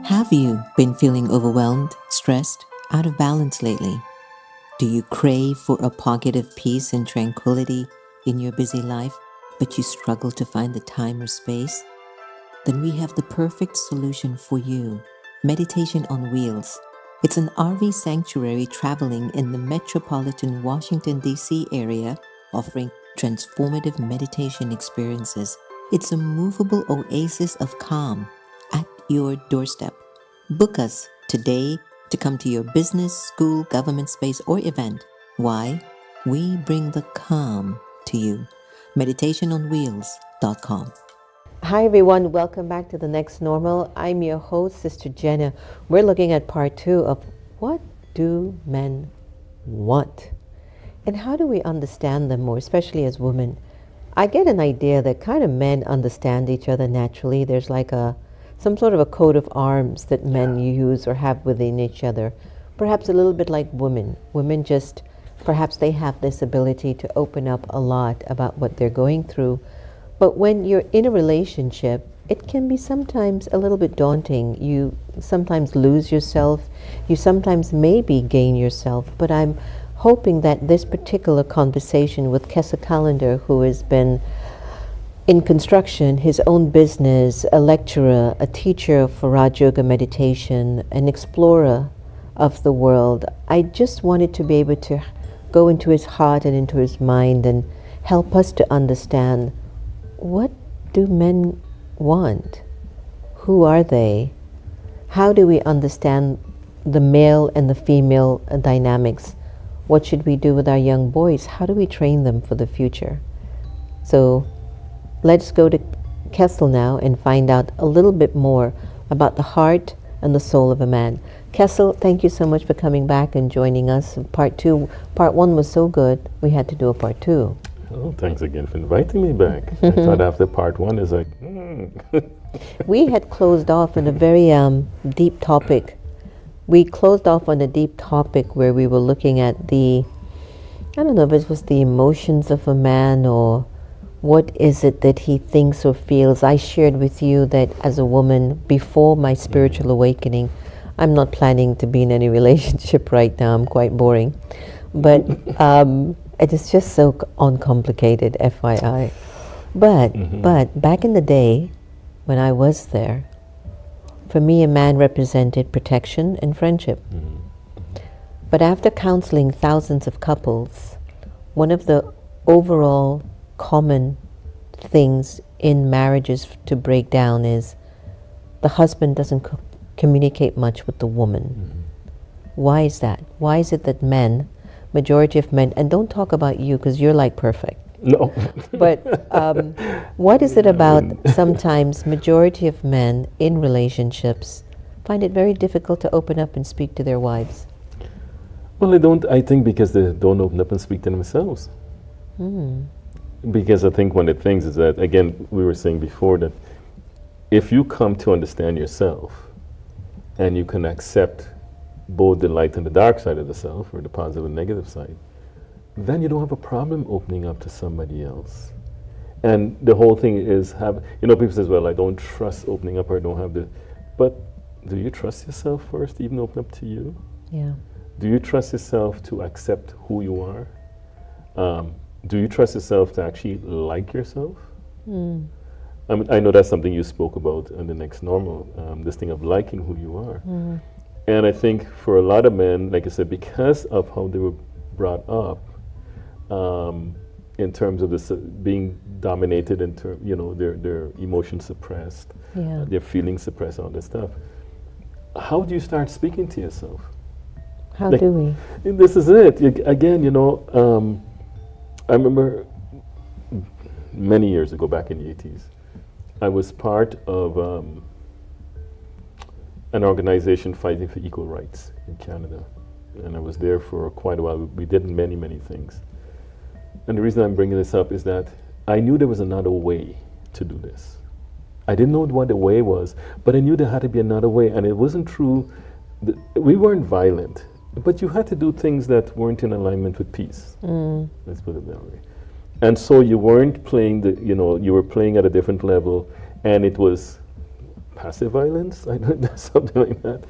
Have you been feeling overwhelmed, stressed, out of balance lately? Do you crave for a pocket of peace and tranquility in your busy life, but you struggle to find the time or space? Then we have the perfect solution for you. Meditation on Wheels. It's an RV sanctuary traveling in the metropolitan Washington D.C. area, offering transformative meditation experiences. It's a movable oasis of calm at your doorstep. Book us today to come to your business, school, government space, or event. Why? We bring the calm to you. meditationonwheels.com. Hi everyone, welcome back to The Next Normal. I'm your host, Sister Jenna. We're looking at part 2 of what do men want? And how do we understand them more, especially as women? I get an idea that kind of men understand each other naturally. There's like some sort of a coat of arms that men use or have within each other. Perhaps a little bit like women. Women just, perhaps they have this ability to open up a lot about what they're going through. But when you're in a relationship, it can be sometimes a little bit daunting. You sometimes lose yourself. You sometimes maybe gain yourself. But I'm hoping that this particular conversation with Kessa Callender, who has been in construction, his own business, a lecturer, a teacher for Raj Yoga meditation, an explorer of the world, I just wanted to be able to go into his heart and into his mind and help us to understand, what do men want? Who are they? How do we understand the male and the female dynamics? What should we do with our young boys? How do we train them for the future? So let's go to Kessel now and find out a little bit more about the heart and the soul of a man. Kessel, thank you so much for coming back and joining us. Part 2. Part 1 was so good, we had to do a part 2. Oh, thanks again for inviting me back. I thought after part 1 is like, We had closed off on a very deep topic. We closed off on a deep topic where we were looking at I don't know if it was the emotions of a man or what is it that he thinks or feels. I shared with you that as a woman, before my spiritual awakening, I'm not planning to be in any relationship right now. I'm quite boring. But it is just so uncomplicated, FYI. But back in the day, when I was there, for me, a man represented protection and friendship. But after counseling thousands of couples, one of the overall common things in marriages to break down is the husband doesn't communicate much with the woman. Why is that? Why is it that men, majority of men, and don't talk about you because you're like perfect. no. But what is it about sometimes majority of men in relationships find it very difficult to open up and speak to their wives? Well, I think because they don't open up and speak to themselves. Because I think one of the things is that, again, we were saying before that if you come to understand yourself and you can accept both the light and the dark side of the self, or the positive and negative side, then you don't have a problem opening up to somebody else. And the whole thing is people say, well, I don't trust opening up, or I don't have but do you trust yourself first to even open up to you? Yeah. Do you trust yourself to accept who you are? Do you trust yourself to actually like yourself? I know that's something you spoke about in The Next Normal, this thing of liking who you are. And I think for a lot of men, like I said, because of how they were brought up, in terms of this being dominated, their emotions suppressed, their feelings suppressed, all that stuff. How do you start speaking to yourself? How do we? This is it. Again, I remember many years ago, back in the 80s, I was part of an organization fighting for equal rights in Canada. And I was there for quite a while. We did many, many things. And the reason I'm bringing this up is that I knew there was another way to do this. I didn't know what the way was, but I knew there had to be another way. And it wasn't true. We weren't violent, but you had to do things that weren't in alignment with peace. Let's put it that way. And so you weren't playing you were playing at a different level, and it was passive violence, I don't know, something like that.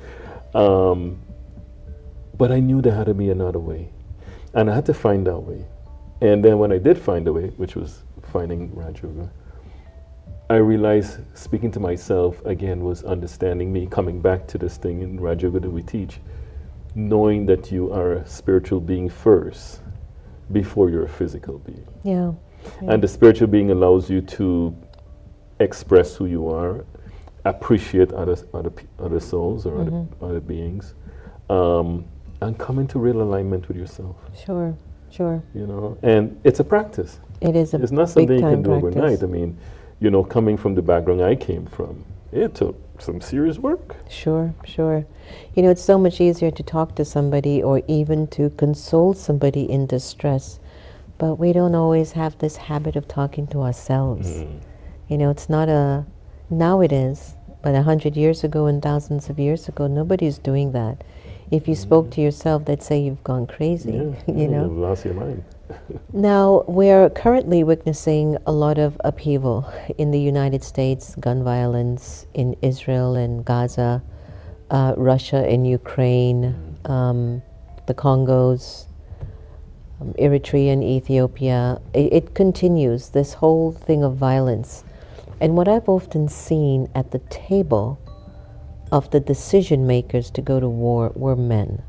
But I knew there had to be another way. And I had to find that way. And then when I did find a way, which was finding Raj Yoga, I realized speaking to myself again was understanding me, coming back to this thing in Raj Yoga that we teach, knowing that you are a spiritual being first before you're a physical being. Yeah. And the spiritual being allows you to express who you are, appreciate other souls or other beings, and come into real alignment with yourself. Sure. You know, and it's a practice. It is a It's not something you can big-time do practice. overnight. I mean, you know, coming from the background I came from, it took some serious work. Sure. You know, it's so much easier to talk to somebody or even to console somebody in distress, but we don't always have this habit of talking to ourselves. You know, it's not now it is, but 100 years ago and thousands of years ago, nobody's doing that. If you spoke to yourself, they'd say you've gone crazy, you know? You've lost your mind. Now, we're currently witnessing a lot of upheaval in the United States, gun violence in Israel and Gaza, Russia and Ukraine, the Congos, Eritrea and Ethiopia. It continues, this whole thing of violence. And what I've often seen at the table of the decision makers to go to war were men.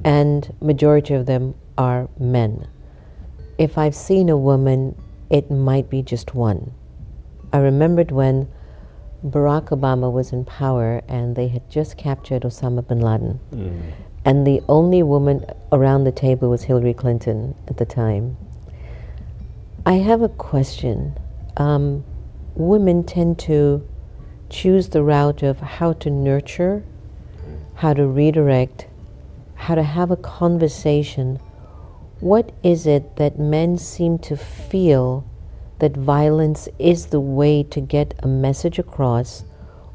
And majority of them are men. If I've seen a woman, it might be just one. I remembered when Barack Obama was in power and they had just captured Osama bin Laden. And the only woman around the table was Hillary Clinton at the time. I have a question. Women tend to choose the route of how to nurture, how to redirect, how to have a conversation. What is it that men seem to feel that violence is the way to get a message across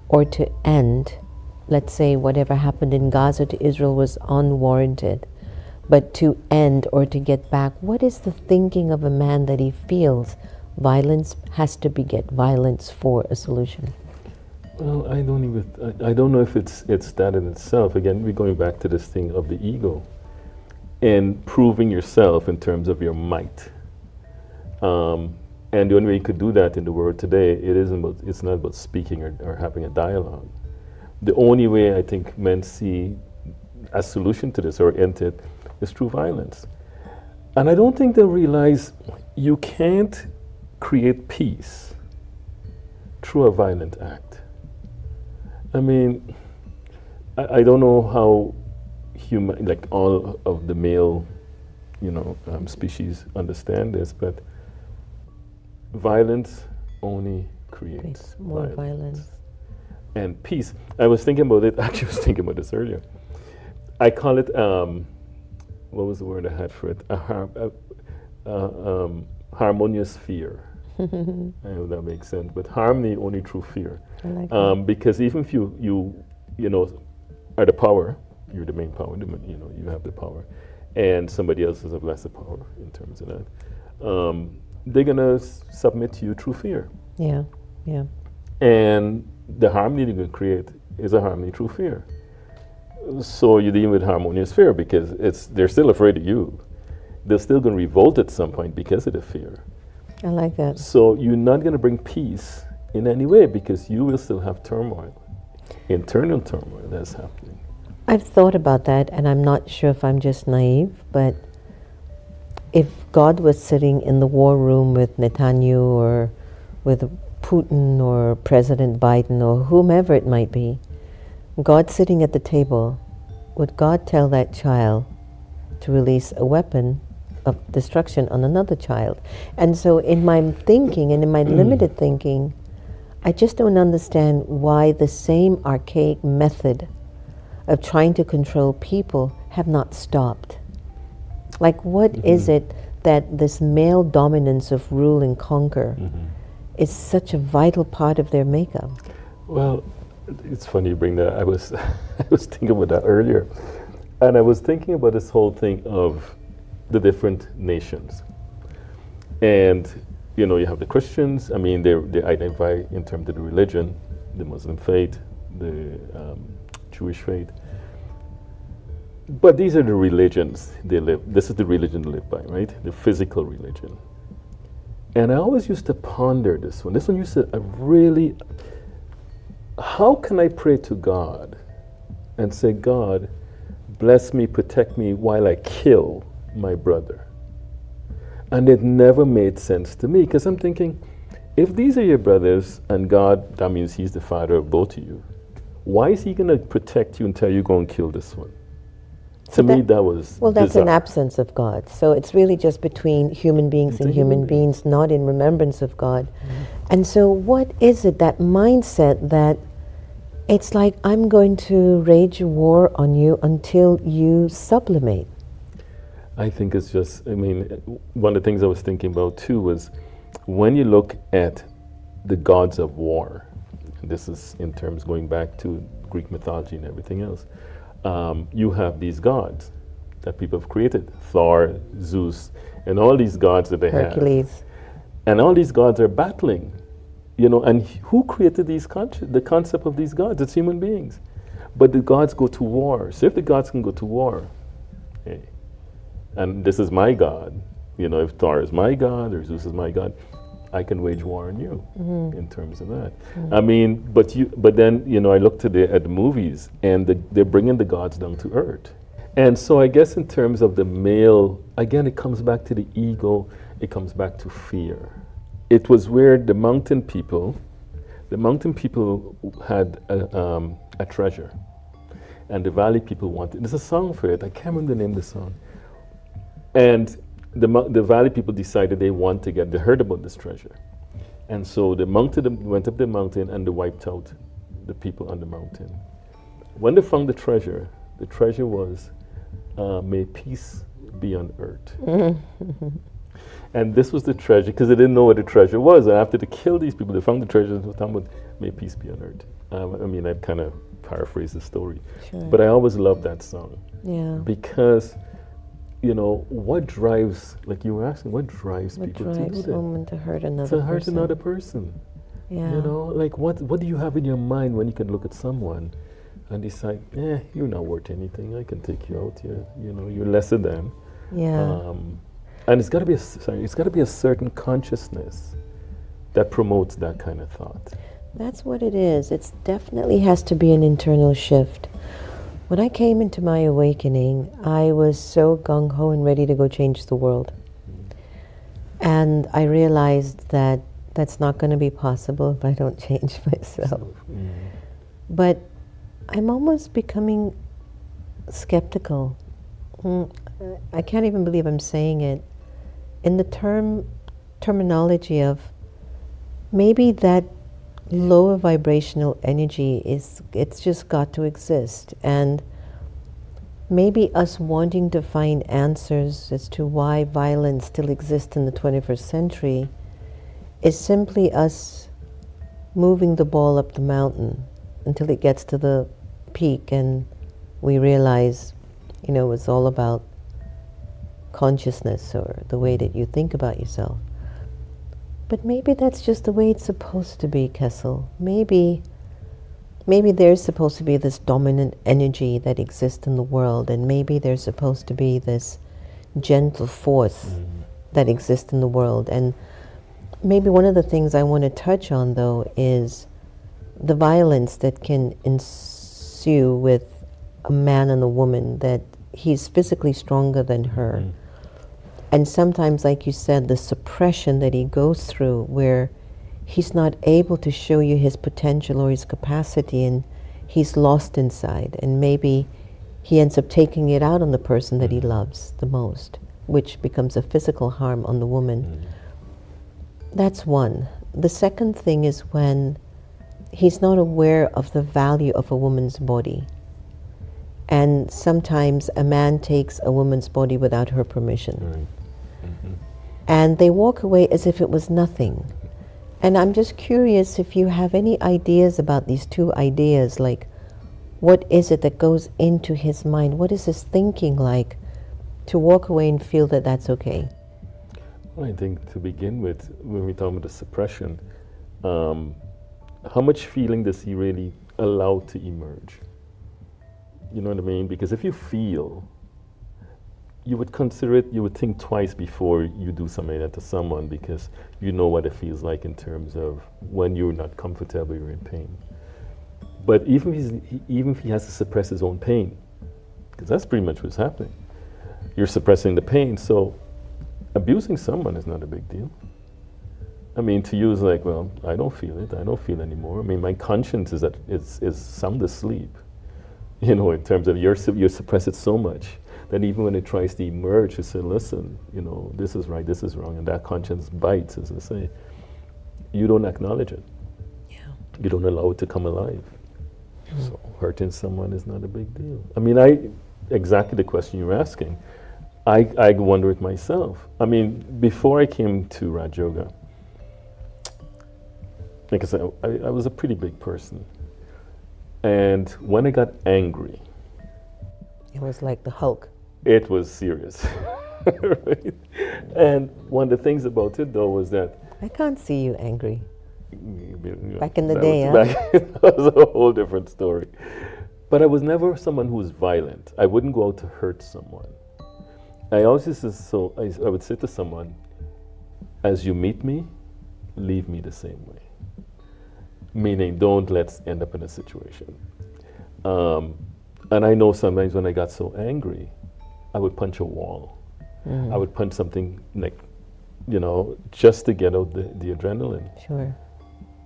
or to end? Let's say whatever happened in Gaza to Israel was unwarranted, but to end or to get back, what is the thinking of a man that he feels violence has to beget violence for a solution? Well, I don't know if it's that in itself. Again, we're going back to this thing of the ego and proving yourself in terms of your might. And the only way you could do that in the world today, it's not about speaking or having a dialogue. The only way I think men see a solution to this or end it is through violence. And I don't think they realize you can't create peace through a violent act. I mean, I don't know how human, like all of the male, species understand this, but violence only creates more violence. And peace. I was thinking about it, actually I was thinking about this earlier. I call it, what was the word I had for it? Harmonious fear. I know that makes sense, but harmony only through fear. I like that. Because even if you are the power, you're the main power, you have the power, and somebody else has a lesser power in terms of that, they're gonna submit to you through fear. Yeah. And the harmony you're gonna create is a harmony through fear. So you're dealing with harmonious fear because they're still afraid of you. They're still gonna revolt at some point because of the fear. I like that. So you're not going to bring peace in any way because you will still have turmoil, internal turmoil that's happening. I've thought about that, and I'm not sure if I'm just naive, but if God was sitting in the war room with Netanyahu or with Putin or President Biden or whomever it might be, God sitting at the table, would God tell that child to release a weapon of destruction on another child? And so in my thinking and in my limited thinking, I just don't understand why the same archaic method of trying to control people have not stopped. Like what is it that this male dominance of rule and conquer is such a vital part of their makeup? Well, it's funny you bring that. I was thinking about that earlier. And I was thinking about this whole thing of the different nations. And, you have the Christians, I mean, they identify in terms of the religion the Muslim faith, the Jewish faith. But these are the religions they live. This is the religion they live by, right? The physical religion. And I always used to ponder this one. This one used to really, how can I pray to God and say, God, bless me, protect me while I kill my brother? And it never made sense to me, because I'm thinking, if these are your brothers and God, that means he's the father of both of you, why is he going to protect you and tell you go and kill this one? To me, that was well, that's bizarre. an absence of God. So it's really just between human beings and human beings, not in remembrance of God. And so what is it, that mindset that it's like, I'm going to rage war on you until you sublimate? I think it's just, I mean, one of the things I was thinking about too was when you look at the gods of war, and this is in terms going back to Greek mythology and everything else, you have these gods that people have created, Thor, Zeus, and all these gods that they Hercules. have. And all these gods are battling, you know, and who created these the concept of these gods? It's human beings. But the gods go to war. So if the gods can go to war, hey, and this is my God, you know, if Thor is my God or Zeus is my God, I can wage war on you in terms of that. I mean, but then, you know, I looked at the movies and they're bringing the gods down to earth. And so I guess in terms of the male, again, it comes back to the ego, it comes back to fear. It was where the mountain people had a treasure, and the valley people wanted, there's a song for it, I can't remember the name of the song. And the valley people decided they heard about this treasure. And so the mountain went up the mountain and they wiped out the people on the mountain. When they found the treasure was, may peace be on earth. And this was the treasure, because they didn't know what the treasure was. And after they killed these people, they found the treasure and were talking about, may peace be on earth. I mean, I kind of paraphrase the story. Sure. But I always loved that song. Yeah. Because, you know, what drives, like you were asking, what drives people to do drives that? a woman to hurt another To person? hurt another person. Yeah. You know, like what do you have in your mind when you can look at someone and decide, you're not worth anything, I can take you out, you're lesser than. Yeah. And it's got to be a certain consciousness that promotes that kind of thought. That's what it is. It definitely has to be an internal shift. When I came into my awakening, I was so gung-ho and ready to go change the world. And I realized that that's not going to be possible if I don't change myself. But I'm almost becoming skeptical. I can't even believe I'm saying it. In the terminology of maybe that lower vibrational energy it's just got to exist, and maybe us wanting to find answers as to why violence still exists in the 21st century is simply us moving the ball up the mountain until it gets to the peak and we realize, it's all about consciousness or the way that you think about yourself. But maybe that's just the way it's supposed to be, Kessel. Maybe there's supposed to be this dominant energy that exists in the world, and maybe there's supposed to be this gentle force that exists in the world. And maybe one of the things I want to touch on, though, is the violence that can ensue with a man and a woman, that he's physically stronger than her. And sometimes, like you said, the suppression that he goes through, where he's not able to show you his potential or his capacity, and he's lost inside. And maybe he ends up taking it out on the person that he loves the most, which becomes a physical harm on the woman. That's one. The second thing is when he's not aware of the value of a woman's body. And sometimes a man takes a woman's body without her permission. And they walk away as if it was nothing. And I'm just curious if you have any ideas about these two ideas, like what is it that goes into his mind? What is his thinking like to walk away and feel that that's okay? Well, I think to begin with, when we talk about the suppression, how much feeling does he really allow to emerge? You know what I mean? Because if you feel, you would consider it, you would think twice before you do something like that to someone, because you know what it feels like in terms of when you're not comfortable, you're in pain. But even if he has to suppress his own pain, because that's pretty much what's happening. You're suppressing the pain, so abusing someone is not a big deal. I mean, to you is like, well, I don't feel it, I don't feel anymore. I mean, my conscience is sound asleep. You know, in terms of you suppress it so much that even when it tries to emerge, you say, listen, you know, this is right, this is wrong, and that conscience bites, as I say. You don't acknowledge it. Yeah. You don't allow it to come alive. So hurting someone is not a big deal. I mean, exactly the question you're asking, I wonder it myself. I mean, before I came to Raj Yoga, like I said, I was a pretty big person. And when I got angry, It was like the Hulk. it was serious. Right? And one of the things about it, though, was that I can't see you angry. Back in the that day, was that was a whole different story. But I was never someone who was violent. I wouldn't go out to hurt someone. I always I would say to someone, as you meet me, leave me the same way. Meaning, don't let's end up in a situation. And I know sometimes when I got so angry, I would punch a wall. I would punch something like, you know, just to get out the adrenaline. Sure.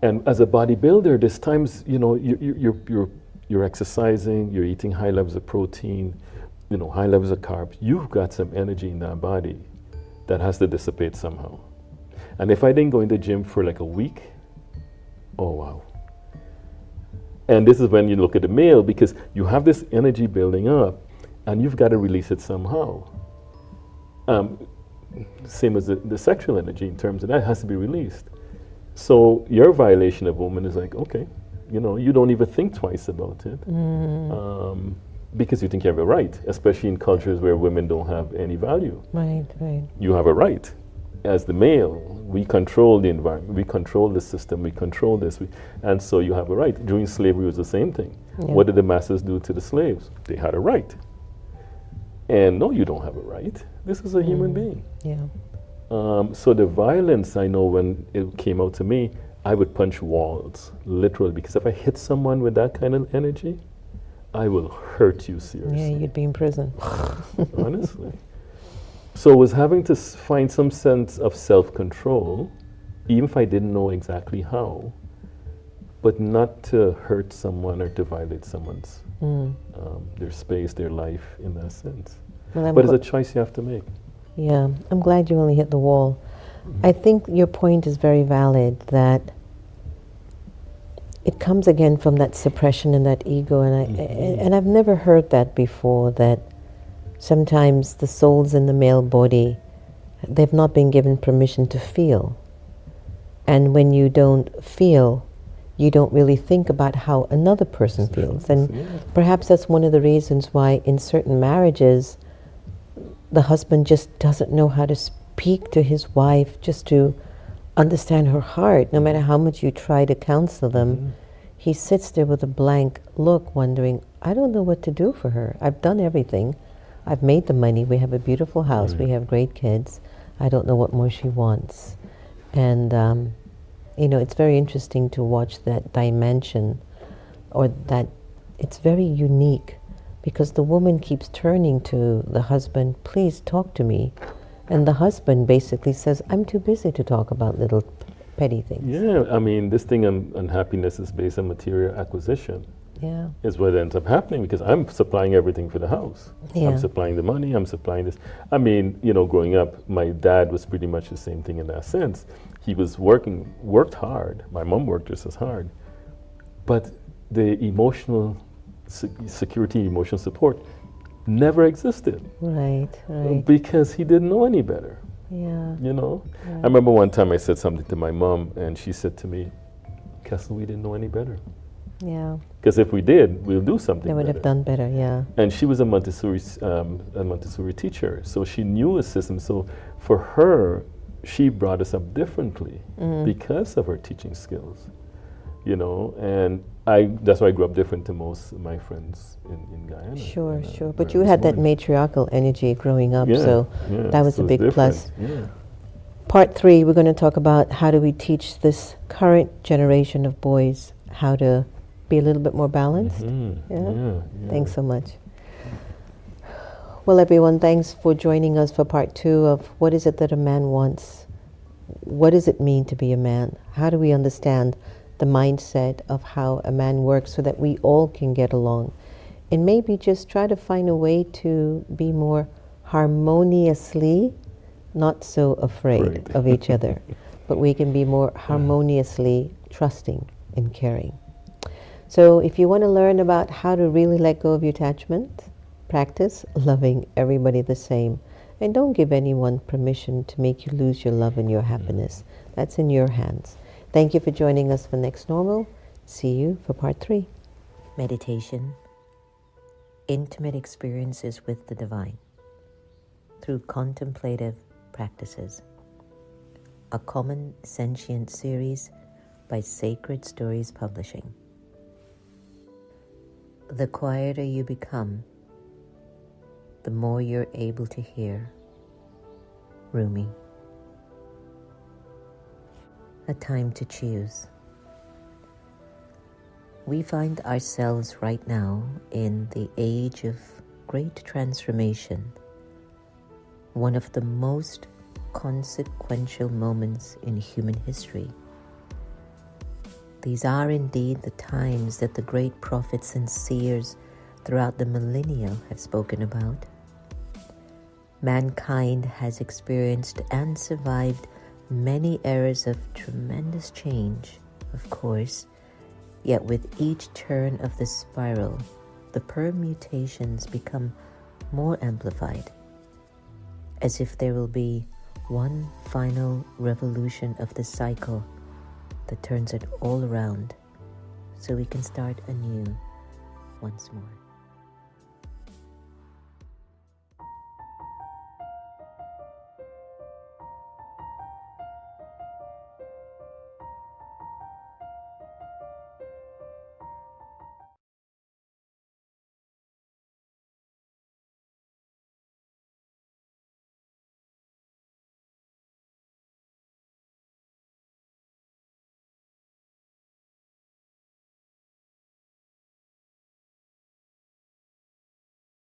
And as a bodybuilder, there's times, you know, you're exercising, you're eating high levels of protein, you know, high levels of carbs. You've got some energy in that body that has to dissipate somehow. And if I didn't go in the gym for like a week, oh wow. And this is when you look at the male, because you have this energy building up and you've got to release it somehow. Same as the sexual energy, in terms of that has to be released. So your violation of woman is like, okay, you know, you don't even think twice about it, because you think you have a right, especially in cultures where women don't have any value. Right, right. You have a right. As the male, we control the environment, we control the system, we control this, and so you have a right. During slavery, it was the same thing. Yeah. What did the masters do to the slaves? They had a right. And no, you don't have a right. This is a human being. Yeah. So the violence, I know when it came out to me, I would punch walls, literally, because if I hit someone with that kind of energy, I will hurt you seriously. Yeah, you'd be in prison. Honestly. So I was having to find some sense of self-control, even if I didn't know exactly how, but not to hurt someone or to violate someone's their space, their life in that sense. Well, But it's a choice you have to make. Yeah, I'm glad you only hit the wall. I think your point is very valid, that it comes again from that suppression and that ego, and I've never heard that before, that sometimes the souls in the male body, they've not been given permission to feel. And when you don't feel, you don't really think about how another person feels. And perhaps that's one of the reasons why in certain marriages, the husband just doesn't know how to speak to his wife, just to understand her heart. No matter how much you try to counsel them, he sits there with a blank look, wondering, I don't know what to do for her. I've done everything. I've made the money. We have a beautiful house. We have great kids. I don't know what more she wants. And, you know, it's very interesting to watch that dimension, or that it's very unique, because the woman keeps turning to the husband, please talk to me. And the husband basically says, I'm too busy to talk about little petty things. Yeah, I mean, this thing on happiness is based on material acquisition. Yeah. Is what ends up happening, because I'm supplying everything for the house. Yeah. I'm supplying the money, I'm supplying this. I mean, you know, growing up, my dad was pretty much the same thing in that sense. He was worked hard. My mom worked just as hard. But the emotional security, emotional support never existed. Right, right. Because he didn't know any better. Yeah. You know? I remember one time I said something to my mom, and she said to me, Kessel, we didn't know any better. Yeah. Because if we did, we'll do something They would better. have done better, yeah. And she was a Montessori teacher, so she knew a system. So for her, she brought us up differently because of her teaching skills. you know, and that's why I grew up different to most of my friends in Guyana. Sure, And, sure. where But I you was had that born. matriarchal energy growing up, Yeah, so yeah, that was so a it's big different. plus. Yeah. Part 3, we're going to talk about how do we teach this current generation of boys how to be a little bit more balanced. Yeah? Yeah. Thanks so much. Well, everyone, thanks for joining us for part 2 of what is it that a man wants? What does it mean to be a man? How do we understand the mindset of how a man works so that we all can get along? And maybe just try to find a way to be more harmoniously, not so afraid of each other, but we can be more harmoniously trusting and caring. So if you want to learn about how to really let go of your attachment, practice loving everybody the same. And don't give anyone permission to make you lose your love and your happiness. That's in your hands. Thank you for joining us for Next Normal. See you for part 3. Meditation, intimate experiences with the divine through contemplative practices. A common sentient series by Sacred Stories Publishing. The quieter you become, the more you're able to hear. Rumi. A time to choose. We find ourselves right now in the age of great transformation, one of the most consequential moments in human history. These are indeed the times that the great prophets and seers throughout the millennia have spoken about. Mankind has experienced and survived many eras of tremendous change, of course, yet with each turn of the spiral, the permutations become more amplified, as if there will be one final revolution of the cycle that turns it all around so we can start anew once more.